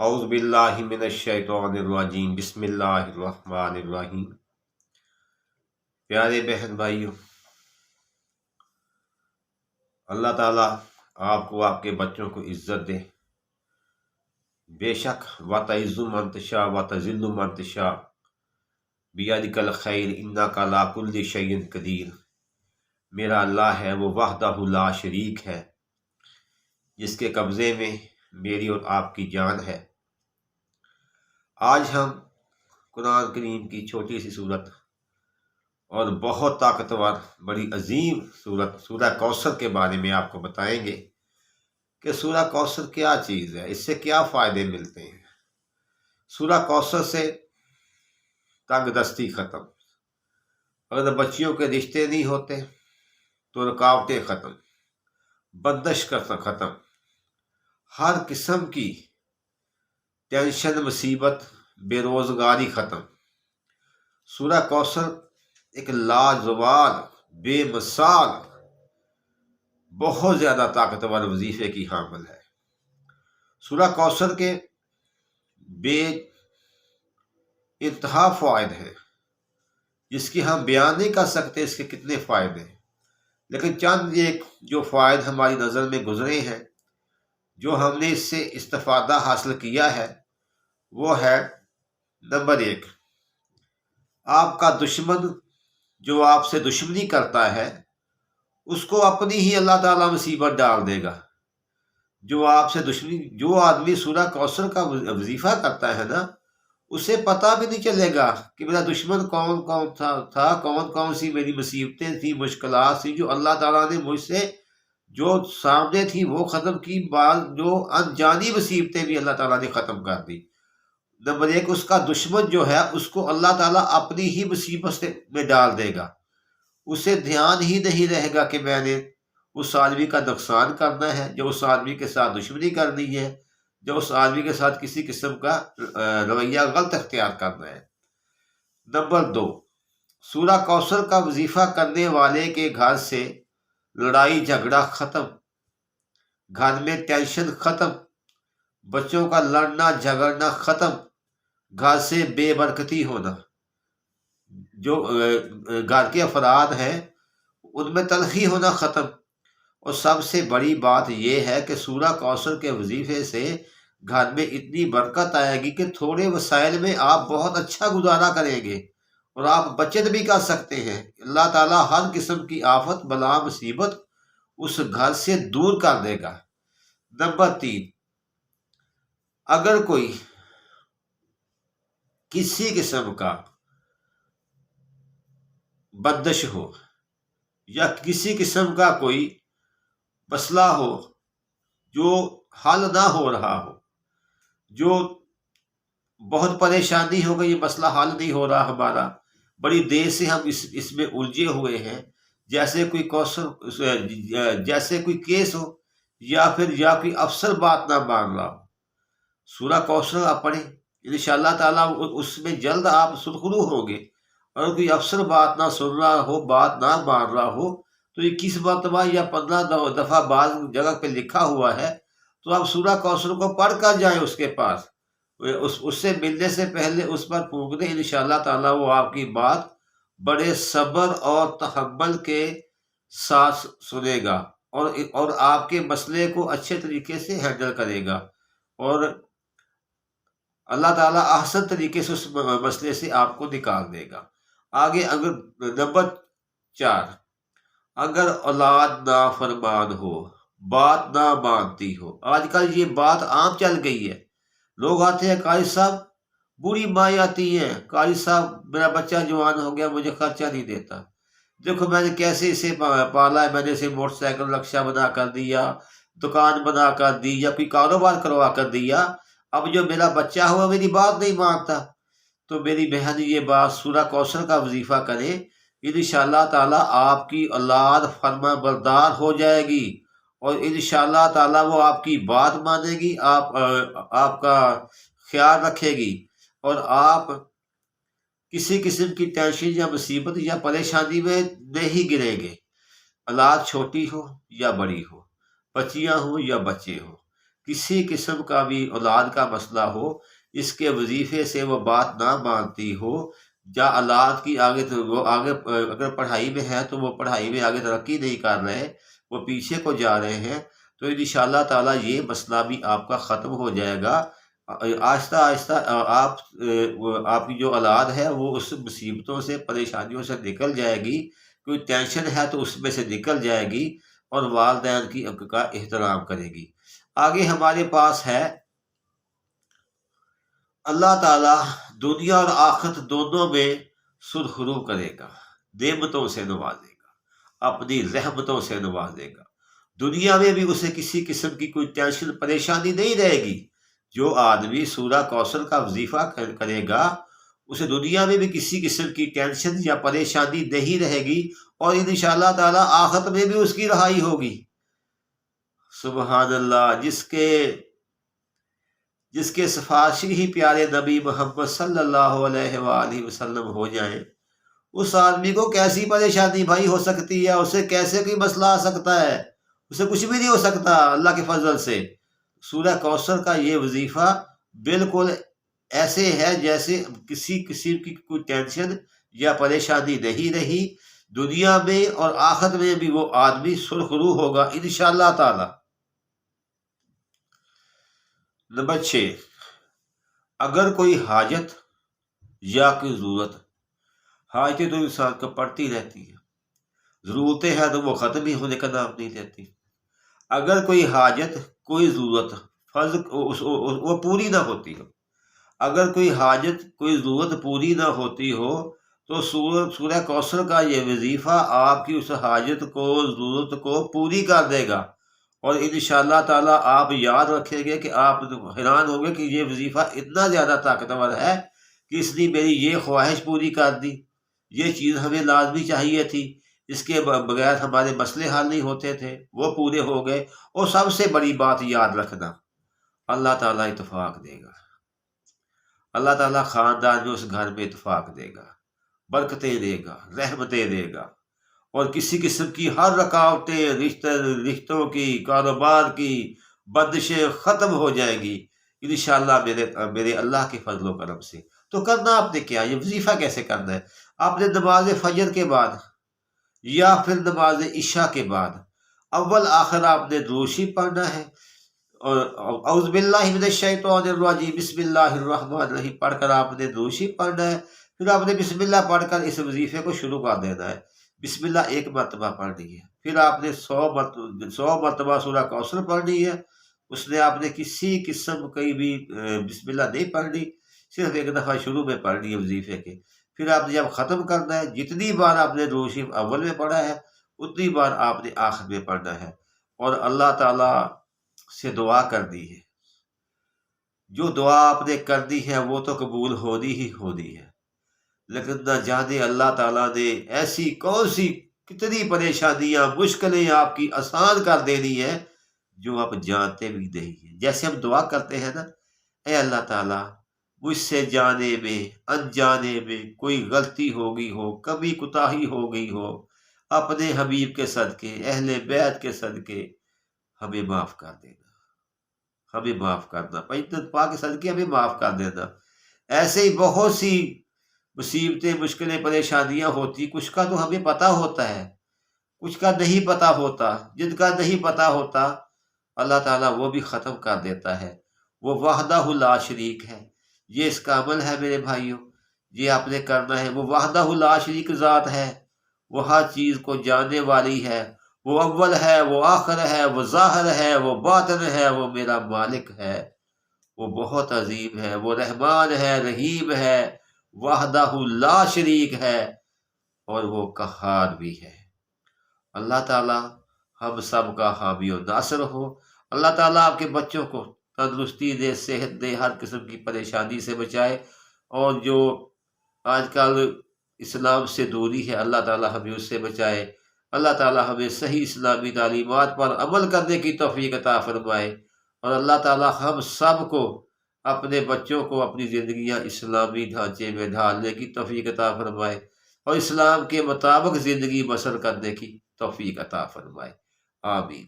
اعوذ باللہ من الشیطان الرجیم بسم اللہ الرحمن الرحیم۔ پیارے بہن بھائیوں، اللہ تعالیٰ آپ کو آپ کے بچوں کو عزت دے۔ بے شک وَتَعِزُّ مَن تَشَاءُ وَتَذِلُّ مَن تَشَاءُ بِیَدِکَ الْخَیرُ اِنَّکَ عَلیٰ کُلِّ شَیْءٍ قدیر۔ میرا اللہ ہے، وہ وحدہ لا شریک ہے، جس کے قبضے میں میری اور آپ کی جان ہے۔ آج ہم قرآن کریم کی چھوٹی سی صورت اور بہت طاقتور بڑی عظیم صورت سورہ کوثر کے بارے میں آپ کو بتائیں گے کہ سورہ کوثر کیا چیز ہے، اس سے کیا فائدے ملتے ہیں۔ سورہ کوثر سے تنگ دستی ختم، اگر بچیوں کے رشتے نہیں ہوتے تو رکاوٹیں ختم، بندش ختم، ہر قسم کی ٹینشن، مصیبت، بے روزگاری ختم۔ سورہ کوثر ایک لاجواب، بے مثال، بہت زیادہ طاقتور وظیفے کی حامل ہے۔ سورہ کوثر کے بے انتہا فوائد ہیں، جس کی ہم بیان نہیں کر سکتے اس کے کتنے فائدے ہیں، لیکن چند ایک جو فوائد ہماری نظر میں گزرے ہیں، جو ہم نے اس سے استفادہ حاصل کیا ہے، وہ ہے نمبر 1، آپ کا دشمن جو آپ سے دشمنی کرتا ہے اس کو اپنی ہی اللہ تعالیٰ مصیبت ڈال دے گا۔ جو آپ سے دشمنی، جو آدمی سورہ کوثر کا وظیفہ کرتا ہے نا، اسے پتہ بھی نہیں چلے گا کہ میرا دشمن کون کون تھا، کون کون سی میری مصیبتیں تھیں، مشکلات تھیں، جو اللہ تعالیٰ نے مجھ سے جو سامنے تھی وہ ختم کی، بعض جو انجانی مصیبتیں بھی اللہ تعالیٰ نے ختم کر دی۔ نمبر 1، اس کا دشمن جو ہے اس کو اللہ تعالیٰ اپنی ہی مصیبت میں ڈال دے گا۔ اسے دھیان ہی نہیں رہے گا کہ میں نے اس آدمی کا نقصان کرنا ہے، جو اس آدمی کے ساتھ دشمنی کرنی ہے، جو اس آدمی کے ساتھ کسی قسم کا رویہ غلط اختیار کرنا ہے۔ نمبر 2، سورہ کوثر کا وظیفہ کرنے والے کے گھر سے لڑائی جھگڑا ختم، گھر میں ٹینشن ختم، بچوں کا لڑنا جھگڑنا ختم، گھر سے بے برکتی ہونا، جو گھر کے افراد ہیں ان میں تلخی ہونا ختم۔ اور سب سے بڑی بات یہ ہے کہ سورہ کوثر کے وظیفے سے گھر میں اتنی برکت آئے گی کہ تھوڑے وسائل میں آپ بہت اچھا گزارا کریں گے اور آپ بچت بھی کر سکتے ہیں۔ اللہ تعالیٰ ہر قسم کی آفت، بلا، مصیبت اس گھر سے دور کر دے گا۔ نمبر 3، اگر کوئی کسی قسم کا بندش ہو یا کسی قسم کا کوئی مسئلہ ہو جو حل نہ ہو رہا ہو، جو بہت پریشانی ہو گئی، یہ مسئلہ حل نہیں ہو رہا ہمارا، بڑی دیر سے ہم اس میں الجھے ہوئے ہیں، جیسے کوئی کیس ہو یا کوئی افسر بات نہ مان رہا ہو، سورہ کوثر آپ پڑھیں، انشاءاللہ تعالیٰ اس میں جلد آپ سرخرو ہوں گے۔ اور کوئی افسر بات نہ سن رہا ہو، بات نہ مان رہا ہو، تو 21 مرتبہ یا 15 دفعہ بعض جگہ پہ لکھا ہوا ہے، تو آپ سورہ کوثر کو پڑھ کر جائیں اس کے پاس، اس سے ملنے سے پہلے اس پر پھونک دیں، انشاءاللہ تعالیٰ وہ آپ کی بات بڑے صبر اور تحمل کے ساتھ سنے گا اور آپ کے مسئلے کو اچھے طریقے سے ہینڈل کرے گا، اور اللہ تعالیٰ احسن طریقے سے اس مسئلے سے آپ کو نکال دے گا۔ آگے نمبر 4، اگر اولاد نافرمان ہو، بات نہ مانتی ہو، آج کل یہ بات عام چل گئی ہے، لوگ آتے ہیں قاری صاحب، بوڑھی مائیں آتی ہیں، قاری صاحب میرا بچہ جوان ہو گیا، مجھے خرچہ نہیں دیتا، دیکھو میں نے کیسے اسے پالا ہے، میں نے اسے موٹر سائیکل رکشہ بنا کر دیا، دکان بنا کر دی، یا کوئی کاروبار کروا کر دیا، اب جو میرا بچہ ہوا میری بات نہیں مانتا۔ تو میری بہن یہ بات سورہ کوثر کا وظیفہ کریں، انشاءاللہ تعالیٰ آپ کی اولاد فرما بردار ہو جائے گی، اور انشاءاللہ تعالیٰ وہ آپ کی بات مانے گی، آپ کا خیال رکھے گی، اور آپ کسی قسم کی ٹینشن یا مصیبت یا پریشانی میں نہیں گریں گے۔ اولاد چھوٹی ہو یا بڑی ہو، بچیاں ہوں یا بچے ہوں، کسی قسم کا بھی اولاد کا مسئلہ ہو، اس کے وظیفے سے وہ بات نہ مانتی ہو، یا اولاد کی وہ آگے اگر پڑھائی میں ہے تو وہ پڑھائی میں آگے ترقی نہیں کر رہے، وہ پیچھے کو جا رہے ہیں، تو انشاءاللہ تعالیٰ یہ مسئلہ بھی آپ کا ختم ہو جائے گا۔ آہستہ آہستہ آپ کی جو اولاد ہے وہ اس مصیبتوں سے، پریشانیوں سے نکل جائے گی، کوئی ٹینشن ہے تو اس میں سے نکل جائے گی، اور والدین کی کا احترام کرے گی۔ آگے ہمارے پاس ہے اللہ تعالیٰ دنیا اور آخرت دونوں میں سرخرو کرے گا، نعمتوں سے نوازے گا، اپنی رحمتوں سے نوازے گا۔ دنیا میں بھی اسے کسی قسم کی کوئی ٹینشن پریشانی نہیں رہے گی۔ جو آدمی سورہ کوثر کا وظیفہ کرے گا، اسے دنیا میں بھی کسی قسم کی ٹینشن یا پریشانی نہیں رہے گی، اور انشاءاللہ تعالیٰ آخرت میں بھی اس کی رہائی ہوگی۔ سبحان اللہ، جس کے سفارشی ہی پیارے نبی محمد صلی اللہ علیہ وآلہ وسلم ہو جائیں، اس آدمی کو کیسی پریشانی بھائی ہو سکتی ہے؟ اسے کیسے کوئی مسئلہ آ سکتا ہے؟ اسے کچھ بھی نہیں ہو سکتا اللہ کے فضل سے۔ سورہ کوثر کا یہ وظیفہ بالکل ایسے ہے جیسے کسی قسم کی کوئی ٹینشن یا پریشانی نہیں رہی، دنیا میں اور آخرت میں بھی وہ آدمی سرخرو ہوگا انشاءاللہ تعالی۔ نمبر 6، اگر کوئی حاجت یا کوئی ضرورت، حاجتیں تو انسان کو پڑتی رہتی ہیں، ضرورتیں ہیں تو وہ ختم ہی ہونے کا نام نہیں لیتی۔ اگر کوئی حاجت، کوئی ضرورت وہ پوری نہ ہوتی ہو، اگر کوئی حاجت، کوئی ضرورت پوری نہ ہوتی ہو، تو سورہ کوثر کا یہ وظیفہ آپ کی اس حاجت کو، ضرورت کو پوری کر دے گا، اور انشاءاللہ تعالیٰ آپ یاد رکھیں گے کہ آپ حیران ہوں گے کہ یہ وظیفہ اتنا زیادہ طاقتور ہے کہ اس نے میری یہ خواہش پوری کر دی، یہ چیز ہمیں لازمی چاہیے تھی، اس کے بغیر ہمارے مسئلے حل نہیں ہوتے تھے، وہ پورے ہو گئے۔ اور سب سے بڑی بات یاد رکھنا، اللہ تعالیٰ اتفاق دے گا، اللہ تعالیٰ خاندان میں اس گھر میں اتفاق دے گا، برکتیں دے گا، رحمتیں دے گا، اور کسی قسم کی ہر رکاوٹیں، رشتوں کی، کاروبار کی بندشیں ختم ہو جائیں گی انشاءاللہ میرے اللہ کے فضل و کرم سے۔ تو کرنا آپ نے کیا؟ یہ وظیفہ کیسے کرنا ہے؟ آپ نے نماز فجر کے بعد یا پھر نماز عشاء کے بعد اول آخر آپ نے درود شریف پڑھنا ہے، اور اعوذ باللہ من الشیطان الرجیم بسم اللہ الرحمن الرحیم پڑھ کر آپ نے درود شریف پڑھنا ہے۔ پھر آپ نے بسم اللہ پڑھ کر اس وظیفے کو شروع کر دینا ہے۔ بسم اللہ 1 مرتبہ پڑھنی ہے، پھر آپ نے 100 مرتبہ سورہ کوثر پڑھنی ہے۔ اس نے آپ نے کسی قسم کی بھی بسم اللہ نہیں پڑھنی، صرف 1 دفعہ شروع میں پڑھنی ہے وظیفے کے۔ پھر آپ نے جب ختم کرنا ہے، جتنی بار آپ نے درود شریف اول میں پڑھا ہے اتنی بار آپ نے آخر میں پڑھنا ہے، اور اللہ تعالیٰ سے دعا کرنی ہے۔ جو دعا آپ نے کرنی ہے وہ تو قبول ہونی ہی ہونی ہے، لیکن نہ جانے اللہ تعالیٰ نے ایسی کون سی کتنی پریشانیاں، مشکلیں آپ کی آسان کر دینی ہے جو آپ جانتے بھی نہیں ہیں۔ جیسے ہم دعا کرتے ہیں نا، اے اللہ تعالیٰ مجھ سے جانے میں، انجانے میں کوئی غلطی ہو گئی ہو، کبھی کوتاہی ہو گئی ہو، اپنے حبیب کے صدقے، اہل بیت کے صدقے ہمیں معاف کر دینا، ہمیں معاف کرنا، پنجتن پاک کے صدقے ہمیں معاف کر دینا۔ ایسے ہی بہت سی مصیبتیں، مشکلیں، پریشانیاں ہوتی، کچھ کا تو ہمیں پتہ ہوتا ہے، کچھ کا نہیں پتہ ہوتا، جن کا نہیں پتہ ہوتا اللہ تعالیٰ وہ بھی ختم کر دیتا ہے۔ وہ وحدہ لا شریک ہے، یہ اس کا عمل ہے میرے بھائیوں، یہ آپ نے کرنا ہے۔ وہ وحدہ لا شریک ذات ہے، وہ ہر چیز کو جاننے والی ہے، وہ اول ہے، وہ آخر ہے، وہ ظاہر ہے، وہ باطن ہے، وہ میرا مالک ہے، وہ بہت عظیم ہے، وہ رحمان ہے، رحیم ہے، وحدہ لا شریک ہے، اور وہ قہار بھی ہے۔ اللہ تعالیٰ ہم سب کا حامی و ناصر ہو۔ اللہ تعالیٰ آپ کے بچوں کو تندرستی دے، صحت دے، ہر قسم کی پریشانی سے بچائے، اور جو آج کل اسلام سے دوری ہے اللہ تعالیٰ ہمیں اس سے بچائے۔ اللہ تعالیٰ ہمیں صحیح اسلامی تعلیمات پر عمل کرنے کی توفیق عطا فرمائے، اور اللہ تعالیٰ ہم سب کو، اپنے بچوں کو اپنی زندگیاں اسلامی ڈھانچے میں ڈھالنے کی توفیق عطا فرمائے، اور اسلام کے مطابق زندگی بسر کرنے کی توفیق عطا فرمائے۔ آمین۔